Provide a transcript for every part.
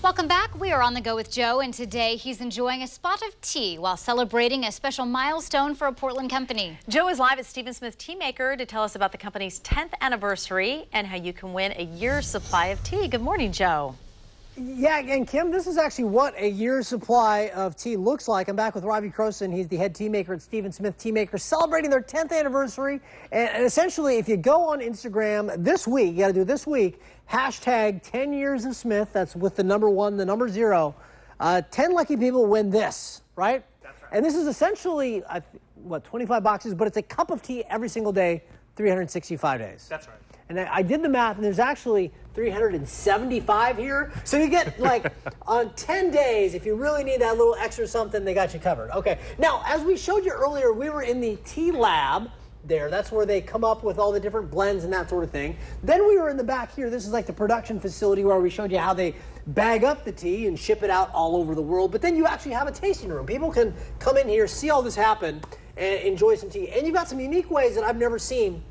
Welcome back. We are on the go with Joe, and today he's enjoying a spot of tea while celebrating a special milestone for a Portland company. Joe is live at Smith Teamaker to tell us about the company's 10th anniversary and how you can win a year's supply of tea. Good morning, Joe. Yeah, and Kim, this is actually what a year's supply of tea looks like. I'm back with Ravi Croson. He's the head tea maker at Smith Teamaker, celebrating their 10th anniversary. And essentially, if you go on Instagram this week, you got to do it this week, hashtag 10 years of Smith. That's with the number 1, the number 0. 10 lucky people win this, right? That's right. And this is essentially, what, 25 boxes, but it's a cup of tea every single day, 365 days. That's right. And I did the math, and there's actually 375 here. So you get, like, on 10 days, if you really need that little extra something, they got you covered. Okay. Now, as we showed you earlier, we were in the tea lab there. That's where they come up with all the different blends and that sort of thing. Then we were in the back here. This is like the production facility where we showed you how they bag up the tea and ship it out all over the world. But then you actually have a tasting room. People can come in here, see all this happen, and enjoy some tea. And you've got some unique ways that I've never seen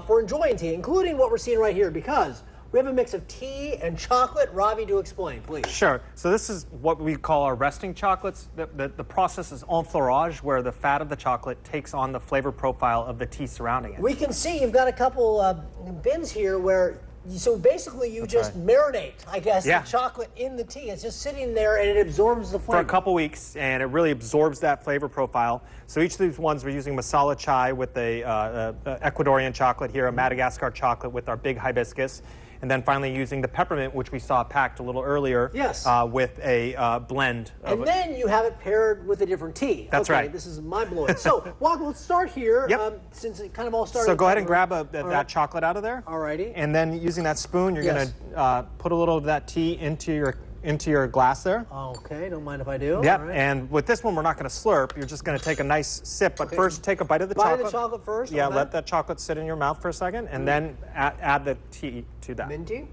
for enjoying tea, including what we're seeing right here, because we have a mix of tea and chocolate. Ravi, do explain, please. Sure. So this is what we call our resting chocolates. The process is enfleurage, where the fat of the chocolate takes on the flavor profile of the tea surrounding it. We can see you've got a couple bins here where, so basically you just marinate, I guess, the chocolate in the tea. It's just sitting there and it absorbs the flavor. For a couple weeks, and it really absorbs that flavor profile. So each of these ones, we're using masala chai with a Ecuadorian chocolate here, a Madagascar chocolate with our big hibiscus, and then finally using the peppermint, which we saw packed a little earlier, with a blend. And then you have it paired with a different tea. That's right. This is mind-blowing. So, Walker, let's start here, since it kind of all started. So go ahead and grab that chocolate out of there. Alrighty. And then using that spoon, you're going to put a little of that tea into your glass there. Okay, don't mind if I do. Yep, right. And with this one, we're not going to slurp. You're just going to take a nice sip, but first take a bite of the chocolate. Bite of the chocolate first? Yeah, let that chocolate sit in your mouth for a second, and then add the tea to that. Minty?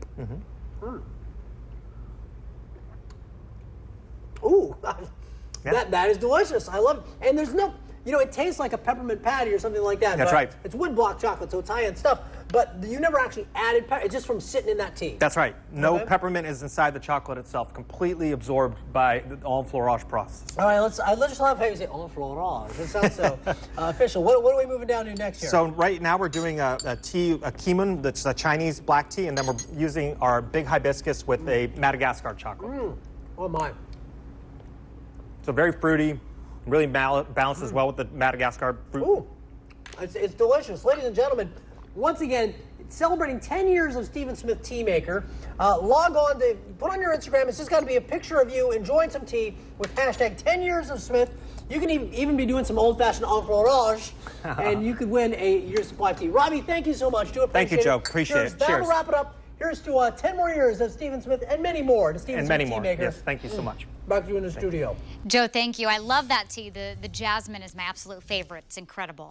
Ooh, that is delicious. I love it. And there's no, it tastes like a peppermint patty or something like that. That's right. It's woodblock chocolate, so it's high-end stuff. But you never actually added pepper. It's just from sitting in that tea. That's right. No peppermint is inside the chocolate itself, completely absorbed by the enfleurage process. All right, let's just love how you say enfleurage. It sounds so official. What are we moving down to next here? So right now we're doing a kimun, that's a Chinese black tea, and then we're using our big hibiscus with a Madagascar chocolate. Oh my. So very fruity, really balanced as well with the Madagascar fruit. Ooh, it's delicious. Ladies and gentlemen, once again, celebrating 10 years of Smith Teamaker. Log on to, put on your Instagram, it's just got to be a picture of you enjoying some tea with hashtag 10 years of Smith. You can even be doing some old-fashioned enfleurage, and you could win a year's supply of tea. Ravi, thank you so much. Do appreciate it. Thank you, Joe. Appreciate it. That'll wrap it up. Here's to 10 more years of Smith and many more to Smith Teamaker. Yes, thank you so much. Back to you in the studio. Joe, thank you. I love that tea. The jasmine is my absolute favorite. It's incredible.